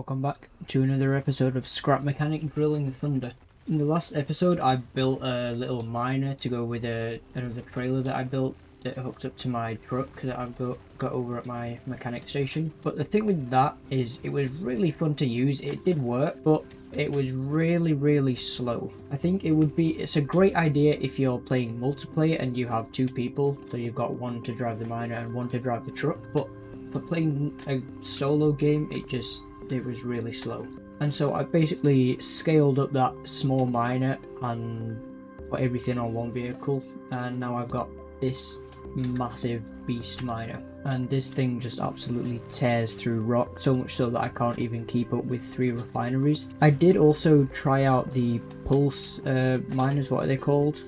Welcome back to another episode of Scrap Mechanic Drilling Thunder. In the last episode I built a little miner to go with another trailer that I built that hooked up to my truck that I've got over at my mechanic station. But the thing with that is it was really fun to use. It did work, but it was really slow. I think it's a great idea if you're playing multiplayer and you have two people, so you've got one to drive the miner and one to drive the truck. But for playing a solo game, it was really slow. And so I basically scaled up that small miner and put everything on one vehicle, and now I've got this massive beast miner, and this thing just absolutely tears through rock, so much so that I can't even keep up with 3 refineries. I did also try out the pulse miners, what are they called?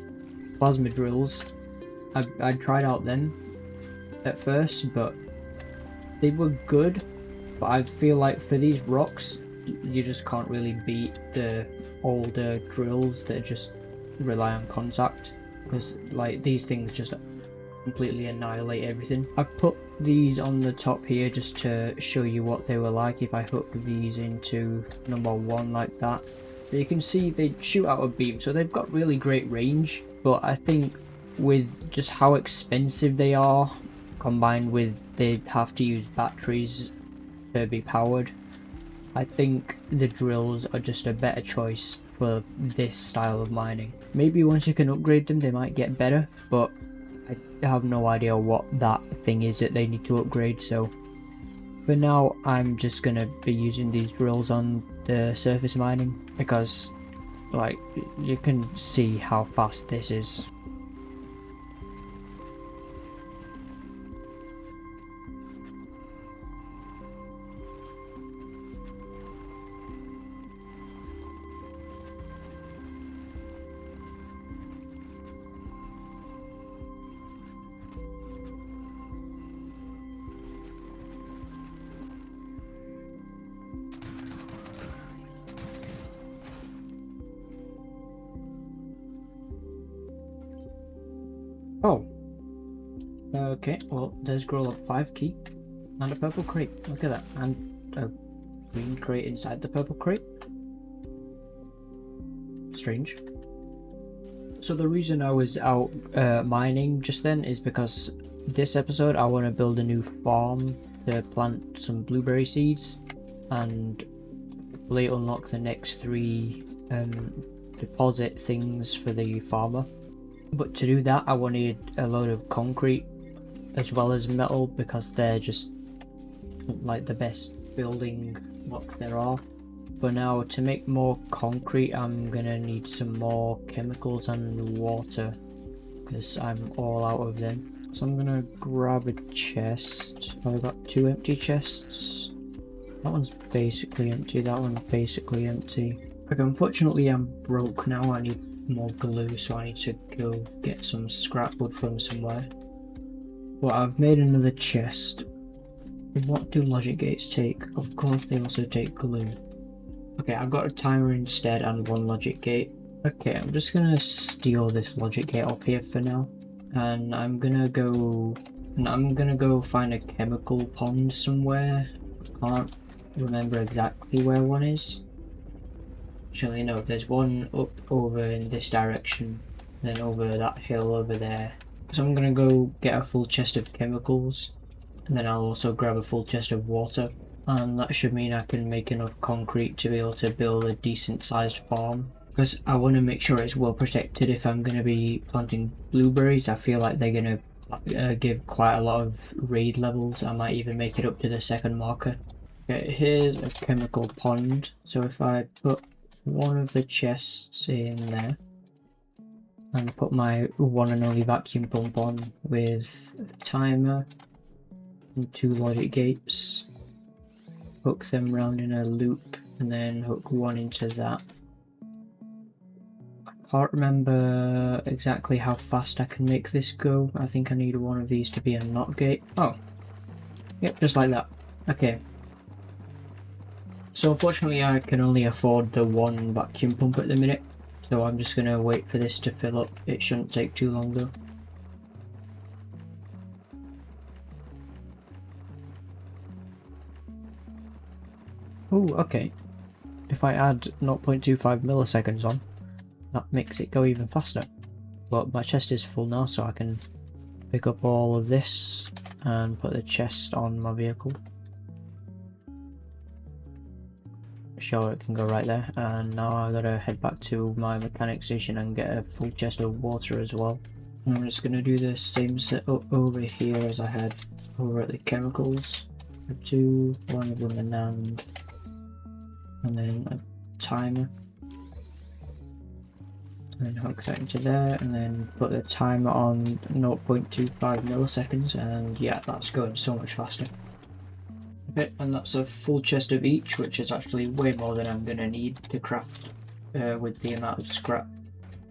Plasma drills. I tried out them at first, but they were good, but I feel like for these rocks you just can't really beat the older drills that just rely on contact, because like these things just completely annihilate everything. I've put these on the top here just to show you what they were like if I hook these into number 1 like that. So you can see they shoot out a beam, so they've got really great range, but I think with just how expensive they are, combined with they have to use batteries to be powered, I think the drills are just a better choice for this style of mining. Maybe once you can upgrade them they might get better, but I have no idea what that thing is that they need to upgrade, so for now I'm just gonna be using these drills on the surface mining because like you can see how fast this is. Oh, okay, well there's Growlop 5 key and a purple crate, look at that, and a green crate inside the purple crate. Strange. So the reason I was out mining just then is because this episode I want to build a new farm to plant some blueberry seeds and hopefully unlock the next 3 deposit things for the farmer. But to do that I wanted a load of concrete as well as metal because they're just like the best building blocks there are. But now to make more concrete I'm gonna need some more chemicals and water because I'm all out of them. So I'm gonna grab a chest. I've got 2 empty chests. That one's basically empty, that one's basically empty. Okay, unfortunately I'm broke now, I need more glue, so I need to go get some scrap wood from somewhere. Well, I've made another chest. What do logic gates take? Of course they also take glue. Okay, I've got a timer instead and 1 logic gate. Okay, I'm just gonna steal this logic gate off here for now, and I'm gonna go find a chemical pond somewhere. I can't remember exactly where one is. Actually no, there's one up over in this direction, then over that hill over there. So I'm gonna go get a full chest of chemicals, and then I'll also grab a full chest of water, and that should mean I can make enough concrete to be able to build a decent sized farm. Because I want to make sure it's well protected if I'm going to be planting blueberries. I feel like they're going to give quite a lot of raid levels. I might even make it up to the 2nd marker. Okay, here's a chemical pond, so if I put one of the chests in there and put my one and only vacuum pump on with a timer and 2 logic gates, hook them round in a loop and then hook one into that. I can't remember exactly how fast I can make this go. I think I need one of these to be a NOT gate. Oh, yep, just like that. Okay. So unfortunately I can only afford the 1 vacuum pump at the minute, so I'm just going to wait for this to fill up. It shouldn't take too long though. Oh, okay. If I add 0.25 milliseconds on, that makes it go even faster. But my chest is full now, so I can pick up all of this and put the chest on my vehicle. Sure, it can go right there. And now I gotta head back to my mechanic station and get a full chest of water as well. And I'm just gonna do the same setup over here as I had over at the chemicals. One of them a NAND, and then a timer. And then hook that into there, and then put the timer on 0.25 milliseconds, and yeah, that's going so much faster. Okay, and that's a full chest of each, which is actually way more than I'm gonna need to craft with the amount of scrap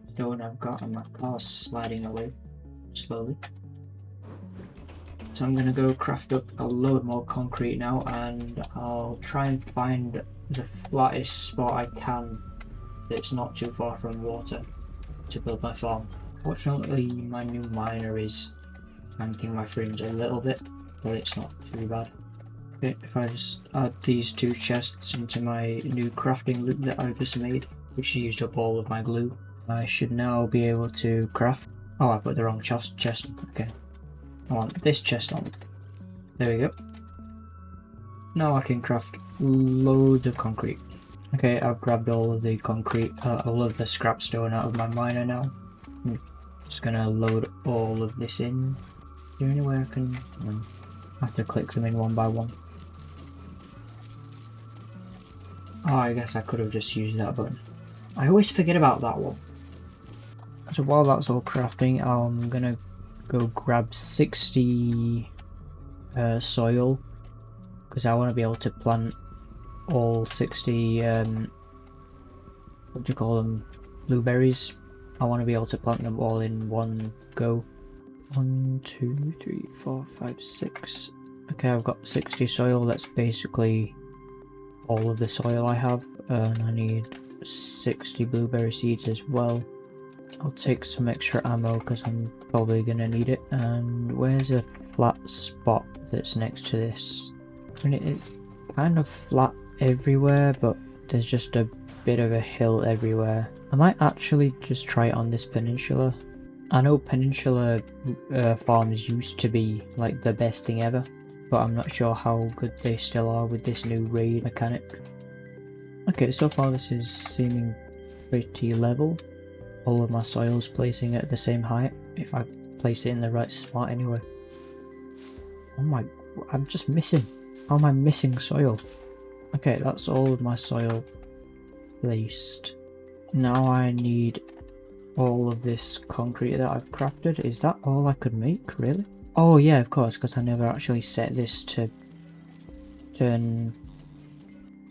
stone I've got, and my car's sliding away slowly. So I'm gonna go craft up a load more concrete now, and I'll try and find the flattest spot I can that's not too far from water to build my farm. Fortunately, my new miner is tanking my frames a little bit, but it's not too bad. Okay, if I just add these 2 chests into my new crafting loop that I just made, which used up all of my glue, I should now be able to craft. Oh, I put the wrong chest. Okay, I want this chest on. There we go. Now I can craft loads of concrete. Okay, I've grabbed all of the concrete, all of the scrap stone out of my miner now. I'm just gonna load all of this in. Is there any way I can? I have to click them in one by one. Oh, I guess I could have just used that button. I always forget about that one. So while that's all crafting, I'm gonna go grab 60 soil, because I want to be able to plant all 60 what do you call them, blueberries. I want to be able to plant them all in one go. 1, 2, 3, 4, 5, 6. Okay, I've got 60 soil. That's basically all of the soil I have, and I need 60 blueberry seeds as well. I'll take some extra ammo because I'm probably gonna need it. And where's a flat spot that's next to this? I mean, it's kind of flat everywhere, but there's just a bit of a hill everywhere. I might actually just try it on this peninsula. I know peninsula farms used to be like the best thing ever, but I'm not sure how good they still are with this new raid mechanic. Okay, so far this is seeming pretty level. All of my soil's placing at the same height, if I place it in the right spot anyway. Oh my, I'm just missing. How am I missing soil? Okay, that's all of my soil placed. Now I need all of this concrete that I've crafted. Is that all I could make, really? Oh yeah, of course, because I never actually set this to turn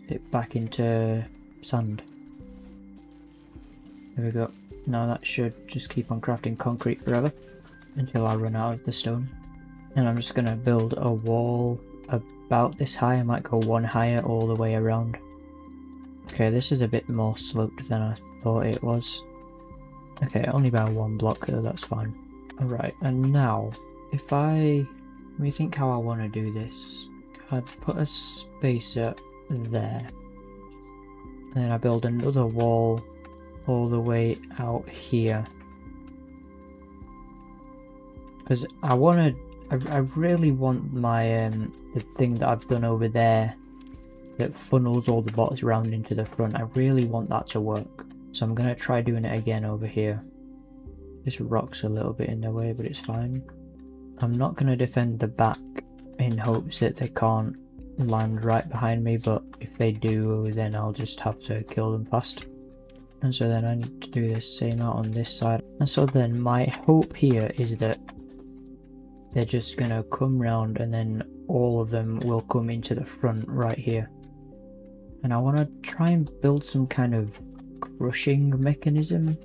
it back into sand. There we go. Now that should just keep on crafting concrete forever until I run out of the stone. And I'm just gonna build a wall about this high. I might go one higher all the way around. Okay, this is a bit more sloped than I thought it was. Okay, only by 1 block though, that's fine. Alright, and now, if let me think how I want to do this. I'd put a spacer there. And then I build another wall all the way out here. Because I really want my, the thing that I've done over there that funnels all the blocks around into the front. I really want that to work. So I'm gonna try doing it again over here. This rock's a little bit in the way, but it's fine. I'm not gonna defend the back in hopes that they can't land right behind me, but if they do, then I'll just have to kill them fast. And so then I need to do the same out on this side. And so then my hope here is that they're just gonna come round and then all of them will come into the front right here. And I want to try and build some kind of crushing mechanism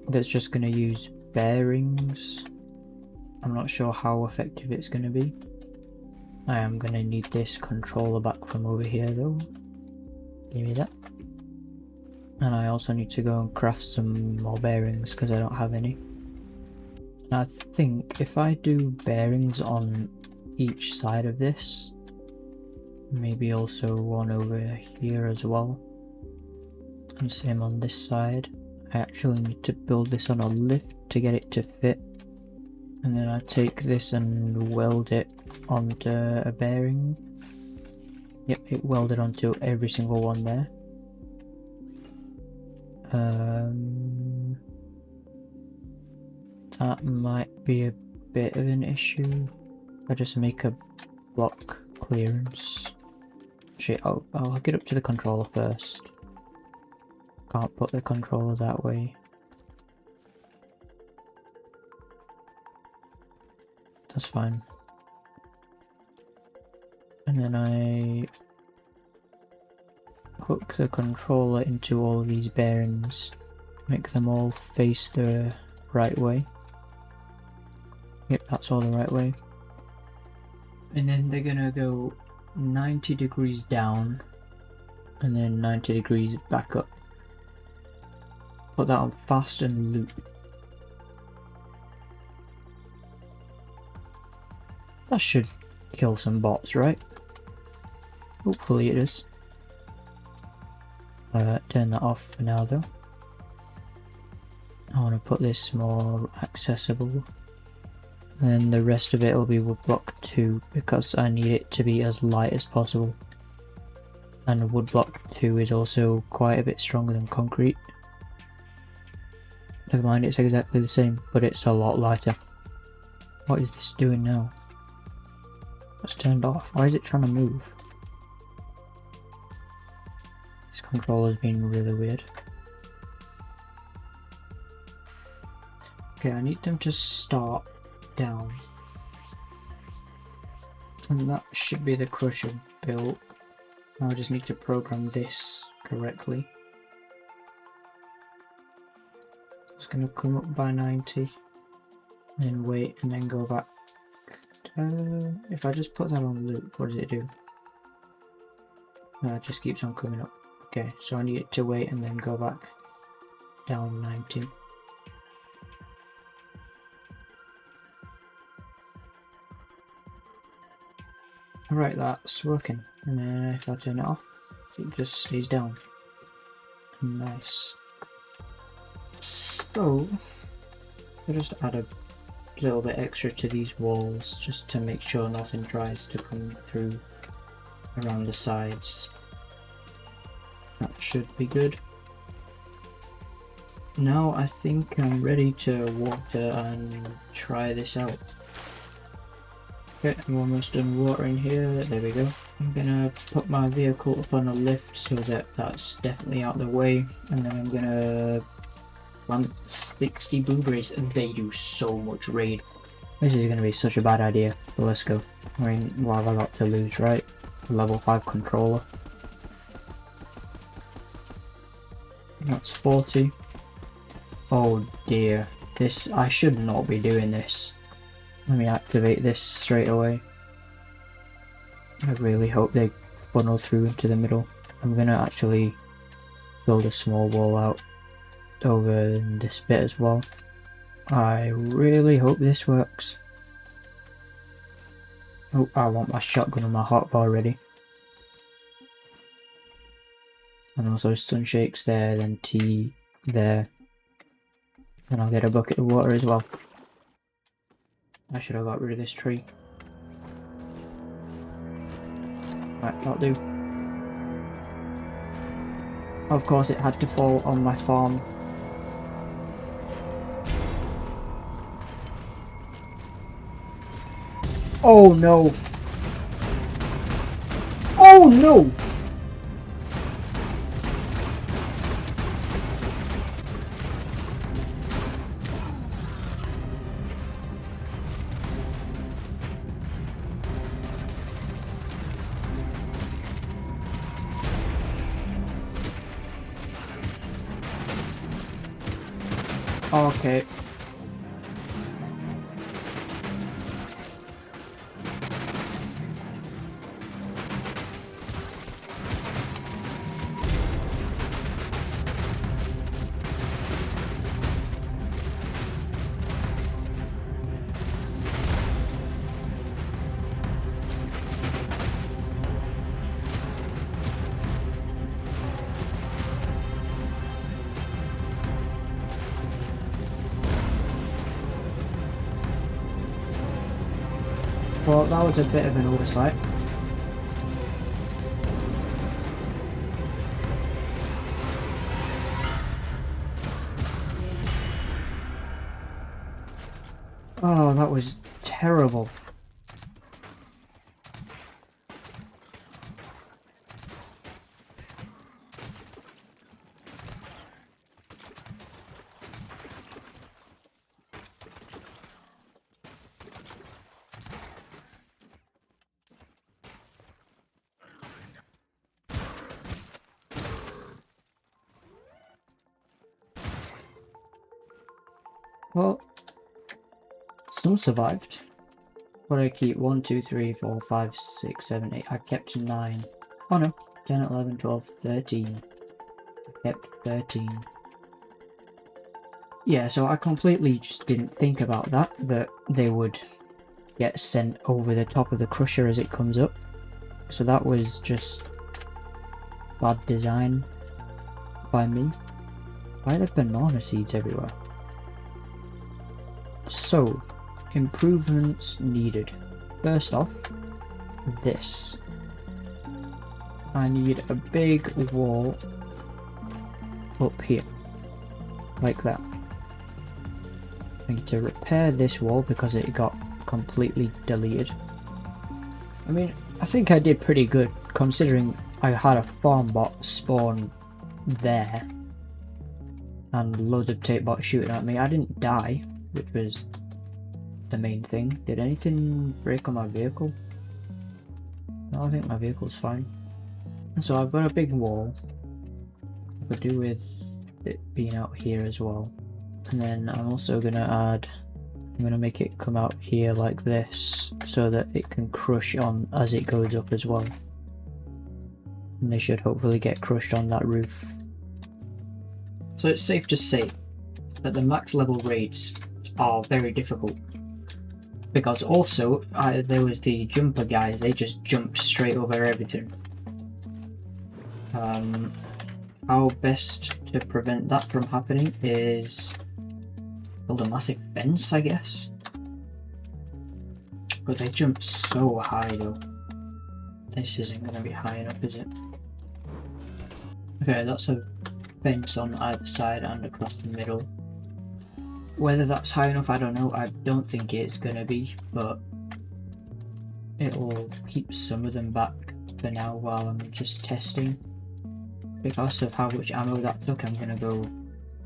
that's just going to use bearings. I'm not sure how effective it's going to be. I am going to need this controller back from over here though. Give me that. And I also need to go and craft some more bearings because I don't have any. And I think if I do bearings on each side of this, Maybe also one over here as well. And same on this side. I actually need to build this on a lift to get it to fit. And then I take this and weld it onto a bearing. Yep, it welded onto every single one there. That might be a bit of an issue. I just make a block clearance. Shit, I'll get up to the controller first. Can't put the controller that way. That's fine. And then I hook the controller into all of these bearings. Make them all face the right way. Yep, that's all the right way. And then they're gonna go 90 degrees down and then 90 degrees back up. Put that on fast and loop. That should kill some bots, right? Hopefully it is. Turn that off for now though. I want to put this more accessible. Then the rest of it will be woodblock 2 because I need it to be as light as possible. And woodblock 2 is also quite a bit stronger than concrete. Never mind, it's exactly the same, but it's a lot lighter. What is this doing now? It's turned off. Why is it trying to move? This controller's been really weird. Okay, I need them to start down. And that should be the crusher built. Now I just need to program this correctly. It's going to come up by 90. Then wait and then go back. If I just put that on loop, what does it do? No, it just keeps on coming up. Okay, so I need it to wait and then go back down 90. Alright, that's working. And then if I turn it off, it just stays down. Nice. So, I'll just add a little bit extra to these walls just to make sure nothing tries to come through around the sides. That should be good. Now I think I'm ready to water and try this out. Okay, I'm almost done watering here. There we go. I'm gonna put my vehicle up on a lift so that that's definitely out of the way, and then I'm gonna plant 60 blueberries, and they do so much raid. This is gonna be such a bad idea, but let's go. I mean, what have I got to lose, right? Level 5 controller. That's 40. Oh dear, this, I should not be doing this. Let me activate this straight away. I really hope they funnel through into the middle. I'm gonna actually build a small wall out over in this bit as well. I really hope this works. Oh, I want my shotgun and my hotbar ready. And also sun shakes there, then tea there. And I'll get a bucket of water as well. I should have got rid of this tree. Right, that'll do. Of course it had to fall on my farm. Oh no! Oh no! Okay. Well, that was a bit of an oversight. Oh, that was terrible. Well, some survived. What did I keep? 1, 2, 3, 4, 5, 6, 7, 8. I kept 9. Oh no. 10, 11, 12, 13. I kept 13. Yeah, so I completely just didn't think about that they would get sent over the top of the crusher as it comes up. So that was just bad design by me. Why are there banana seeds everywhere? So, improvements needed. First off, this. I need a big wall up here, like that. I need to repair this wall because it got completely deleted. I mean, I think I did pretty good considering I had a farm bot spawn there and loads of tape bots shooting at me. I didn't die, which was the main thing. Did anything break on my vehicle? No, I think my vehicle's fine. So I've got a big wall. I could do with it being out here as well. And then I'm also gonna I'm gonna make it come out here like this so that it can crush on as it goes up as well. And they should hopefully get crushed on that roof. So it's safe to say that the max level raids are very difficult. Because also, there was the jumper guys, they just jumped straight over everything. How best to prevent that from happening is build a massive fence, I guess. But they jump so high though. This isn't going to be high enough, is it? Okay, that's a fence on either side and across the middle. Whether that's high enough, I don't know. I don't think it's going to be, but it'll keep some of them back for now while I'm just testing. Because of how much ammo that took, I'm going to go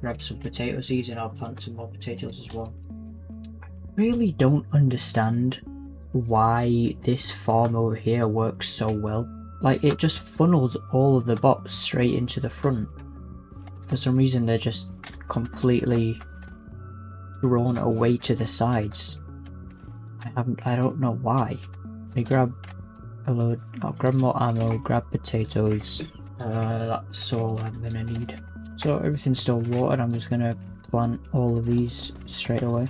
grab some potato seeds and I'll plant some more potatoes as well. I really don't understand why this farm over here works so well. Like, it just funnels all of the bots straight into the front. For some reason, they're just completely drawn away to the sides. I don't know why. Let me grab a load. I'll grab more ammo, grab potatoes. That's all I'm gonna need. So everything's still watered. I'm just gonna plant all of these straight away.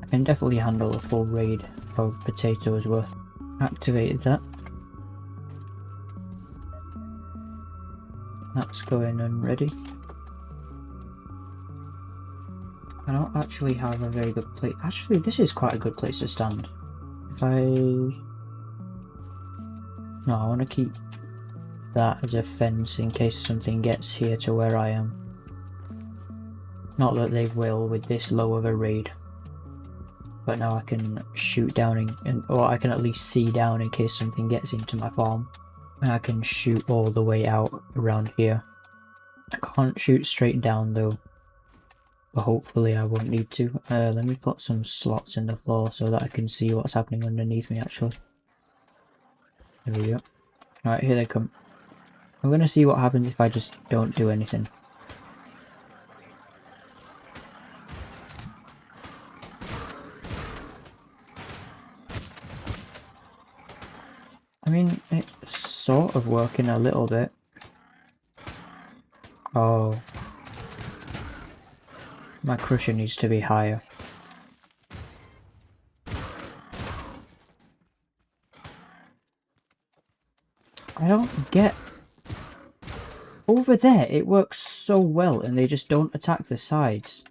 I can definitely handle a full raid of potatoes worth. Activated that. That's going unready. I don't actually have a very good place. Actually, this is quite a good place to stand. If I... No, I want to keep that as a fence in case something gets here to where I am. Not that they will with this low of a raid. But now I can shoot down or I can at least see down in case something gets into my farm. And I can shoot all the way out around here. I can't shoot straight down though. But hopefully I won't need to. Let me put some slots in the floor so that I can see what's happening underneath me actually. There we go. Alright, here they come. I'm gonna see what happens if I just don't do anything. I mean, it's sort of working a little bit. Oh. My crusher needs to be higher. I don't get... Over there, it works so well and they just don't attack the sides.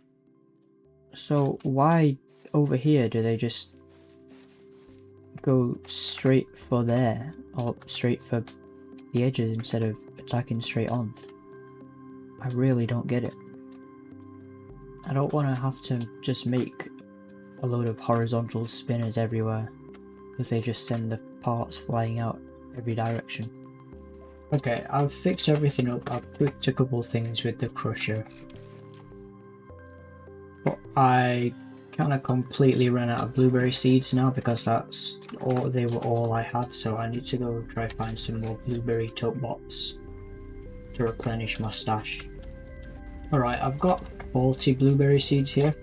So why over here do they just go straight for there, or straight for the edges instead of attacking straight on? I really don't get it. I don't want to have to just make a load of horizontal spinners everywhere, because they just send the parts flying out every direction. Okay, I've fixed everything up. I've tweaked a couple things with the crusher, but I kind of completely ran out of blueberry seeds now because that's all they were all I had. So I need to go try find some more blueberry tote bots to replenish my stash. All right, I've got 40 blueberry seeds here.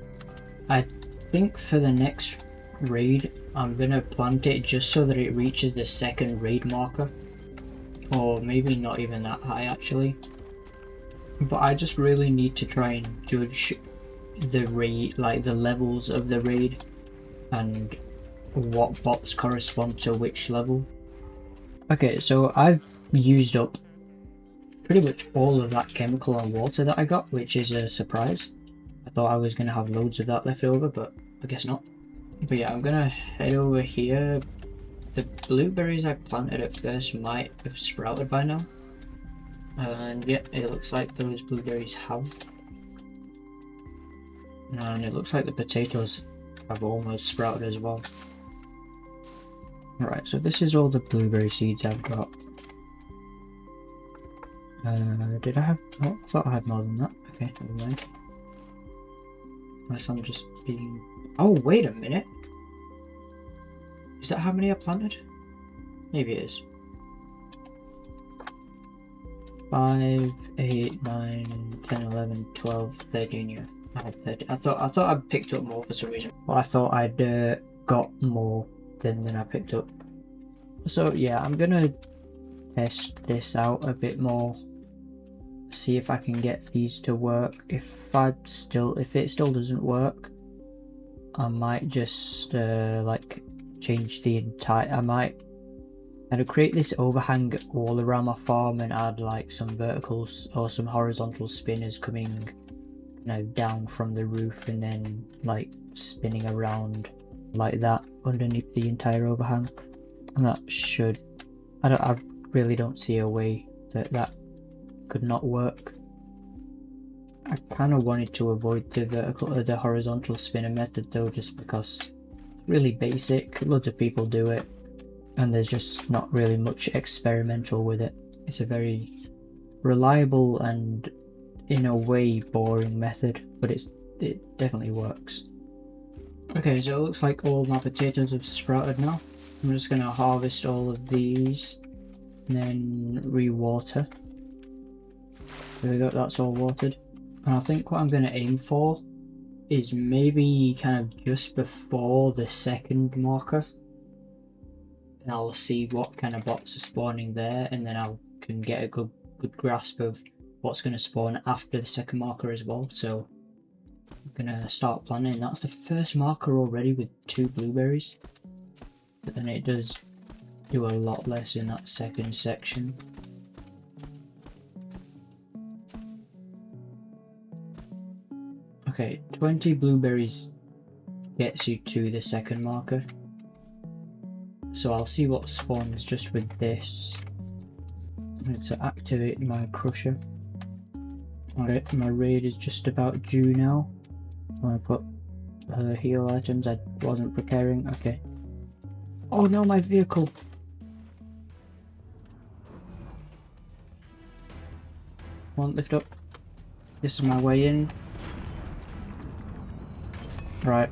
I think for the next raid, I'm gonna plant it just so that it reaches the second raid marker. Or maybe not even that high actually. But I just really need to try and judge the raid, like the levels of the raid and what bots correspond to which level. Okay, so I've used up pretty much all of that chemical and water that I got, which is a surprise. I thought I was going to have loads of that left over, but I guess not. But yeah, I'm going to head over here. The blueberries I planted at first might have sprouted by now. And yeah, it looks like those blueberries have. And it looks like the potatoes have almost sprouted as well. Alright, so this is all the blueberry seeds I've got. Did I have... Oh, I thought I had more than that. Okay, never mind. Unless I'm just being... Oh, wait a minute! Is that how many I planted? Maybe it is. 5, 8, 9, 10, 11, 12, 13, yeah. I had 30. I thought I'd picked up more for some reason. Well, I thought I'd got more than I picked up. So yeah, I'm gonna test this out a bit more. See if I can get these to work. If it still doesn't work, I might just like change the entire. I might create this overhang all around my farm and add like some verticals or some horizontal spinners coming, you know, down from the roof and then like spinning around like that underneath the entire overhang. And that should. I really don't see a way that could not work. I kind of wanted to avoid the horizontal spinner method though, just because it's really basic. Loads of people do it, and there's just not really much experimental with it. It's a very reliable and in a way boring method, but it definitely works. Okay, so it looks like all my potatoes have sprouted now. I'm just gonna harvest all of these and then re-water. There we go, that's all watered. And I think what I'm gonna aim for is maybe kind of just before the second marker. And I'll see what kind of bots are spawning there, and then I can get a good grasp of what's going to spawn after the second marker as well. So I'm going to start planning. That's the first marker already with 2 blueberries. But then it does do a lot less in that second section. Okay, 20 blueberries gets you to the second marker. So I'll see what spawns just with this. I'm going to activate my crusher. Alright, my raid is just about due now. I'm going to put heal items I wasn't preparing. Okay. Oh no, my vehicle! Come on, lift up. This is my way in. Right.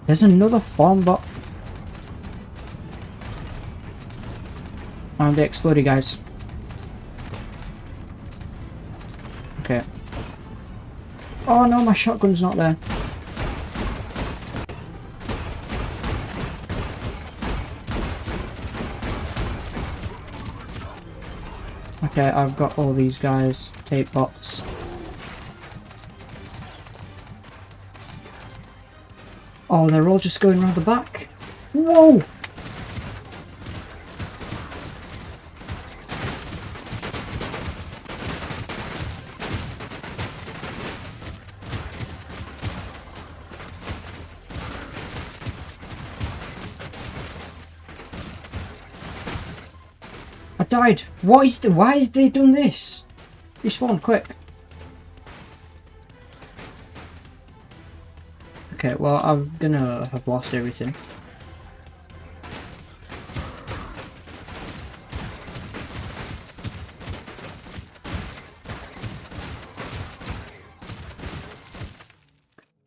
There's another farm bot. Oh, they exploded, guys. Okay. Oh no, my shotgun's not there. Okay, I've got all these guys. 8 bots. Oh, they're all just going around the back. Whoa! died. What is the? Why has they done this? Respawn quick. Okay, well I'm gonna have lost everything.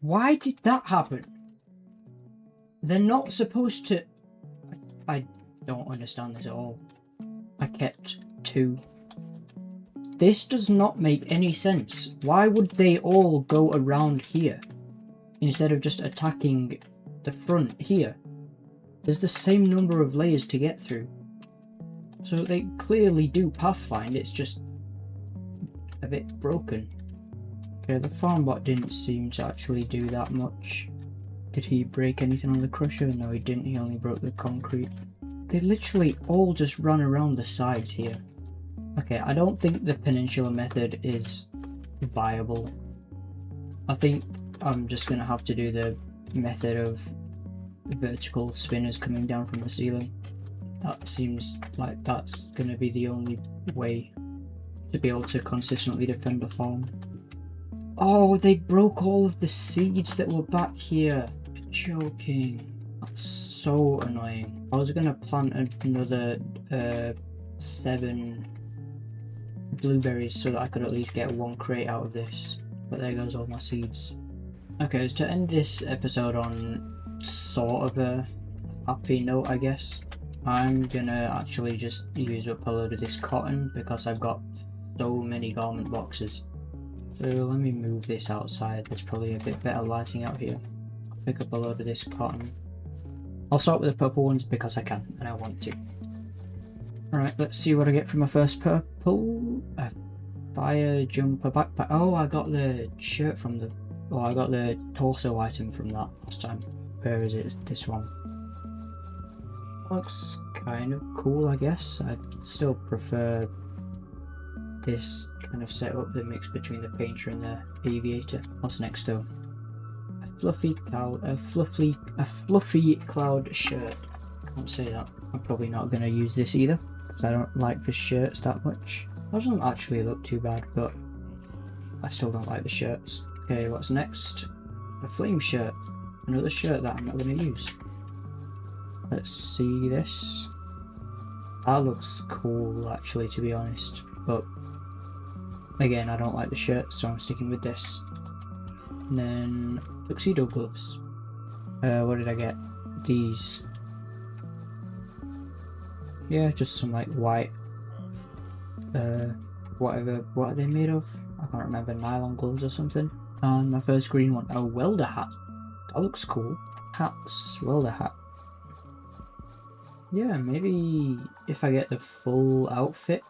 Why did that happen? They're not supposed to... I don't understand this at all. I kept 2. This does not make any sense. Why would they all go around here instead of just attacking the front here? There's the same number of layers to get through. So they clearly do pathfind, it's just a bit broken. Okay, the farm bot didn't seem to actually do that much. Did he break anything on the crusher? No, he didn't. He only broke the concrete. They literally all just run around the sides here. Okay, I don't think the peninsula method is viable. I think I'm just going to have to do the method of vertical spinners coming down from the ceiling. That seems like that's going to be the only way to be able to consistently defend a farm. Oh, they broke all of the seeds that were back here. You're joking. That's so annoying. I was gonna plant another 7 blueberries so that I could at least get 1 crate out of this. But there goes all my seeds. Okay, so to end this episode on sort of a happy note, I guess, I'm gonna actually just use up a load of this cotton because I've got so many garment boxes. So let me move this outside. There's probably a bit better lighting out here. I'll pick up a load of this cotton. I'll start with the purple ones because I can and I want to. Alright, let's see what I get from my first purple. A fire jumper backpack. Oh, I got the shirt from the... Oh, I got the torso item from that last time. Where is it? It's this one. Looks kind of cool, I guess. I still prefer this kind of setup, the mix between the painter and the aviator. What's next though? A fluffy cloud shirt. Can't say that. I'm probably not going to use this either because I don't like the shirts that much. It doesn't actually look too bad, but I still don't like the shirts. Okay, what's next? A flame shirt. Another shirt that I'm not going to use. Let's see this. That looks cool actually, to be honest, but again, I don't like the shirt, so I'm sticking with this. And then tuxedo gloves. What did I get? These. Yeah, just some like white, whatever, what are they made of? I can't remember, nylon gloves or something. And my first green one, a welder hat. That looks cool. Hats, welder hat. Yeah, maybe if I get the full outfit,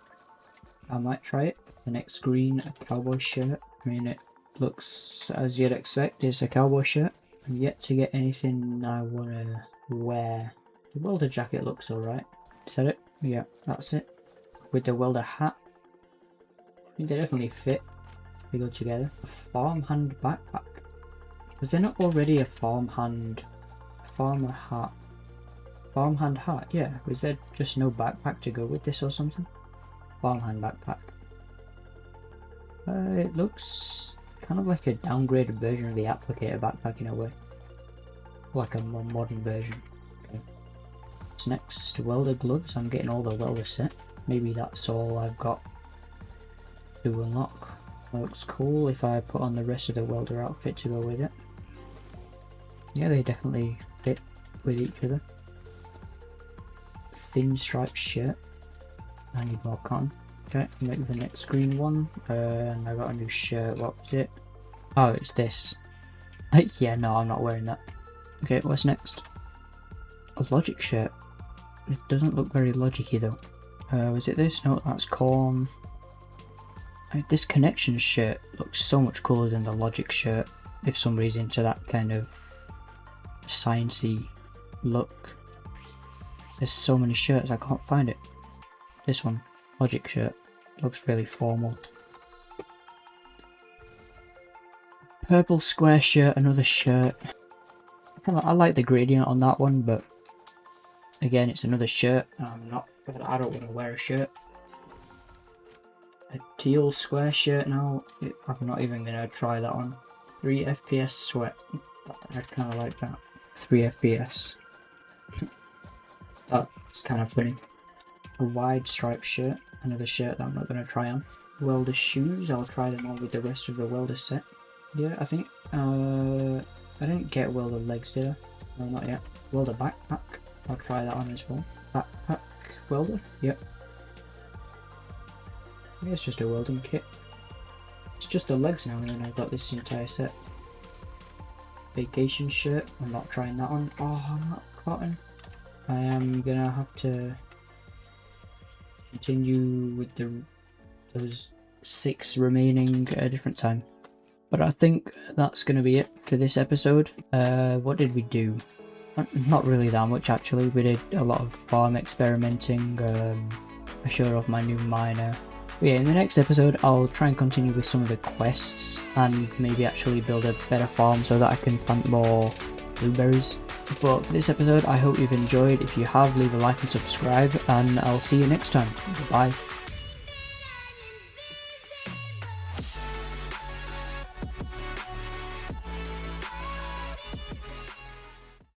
I might try it. The next green, a cowboy shirt. I mean, it looks as you'd expect, it's a cowboy shirt. I'm yet to get anything I want to wear. The welder jacket looks alright. Is that it? Yeah, that's it. With the welder hat. I think they definitely fit. They go together. A farmhand backpack. Was there not already a farmhand hat? Farmhand hat, yeah. Was there just no backpack to go with this or something? Farmhand backpack. It looks kind of like a downgraded version of the applicator backpack in a way. Like a more modern version. Okay. So next, welder gloves. I'm getting all the welder set. Maybe that's all I've got to unlock. That looks cool if I put on the rest of the welder outfit to go with it. Yeah, they definitely fit with each other. Thin striped shirt. I need more cotton. Okay, make the next green one. And I got a new shirt. What was it? Oh, it's this. Yeah, no, I'm not wearing that. Okay, what's next? A logic shirt. It doesn't look very logic-y though. Was it this? No, that's corn. This connection shirt looks so much cooler than the logic shirt. If somebody's into that kind of sciencey look. There's so many shirts, I can't find it. This one, logic shirt, looks really formal. Purple square shirt, another shirt. I like the gradient on that one, but again, it's another shirt. I don't want to wear a shirt. teal square shirt now. I'm not even gonna try that on. 3 FPS sweat. I kind of like that. 3 FPS. That's kind of funny. A wide striped shirt. Another shirt that I'm not gonna try on. Welder shoes. I'll try them on with the rest of the welder set. Yeah, I think. I didn't get welder legs, did I? No, not yet. Welder backpack. I'll try that on as well. Backpack welder. Yep. Yeah, it's just a welding kit. It's just the legs now, and then I've got this entire set. Vacation shirt. I'm not trying that on. Oh, I'm not cotton. I am gonna have to continue with those 6 remaining at a different time. But I think that's gonna be it for this episode. What did we do? Not really that much actually. We did a lot of farm experimenting. I showed off my new miner. But yeah, in the next episode I'll try and continue with some of the quests and maybe actually build a better farm so that I can plant more blueberries. But for this episode I hope you've enjoyed. If you have, leave a like and subscribe, and I'll see you next time. Bye.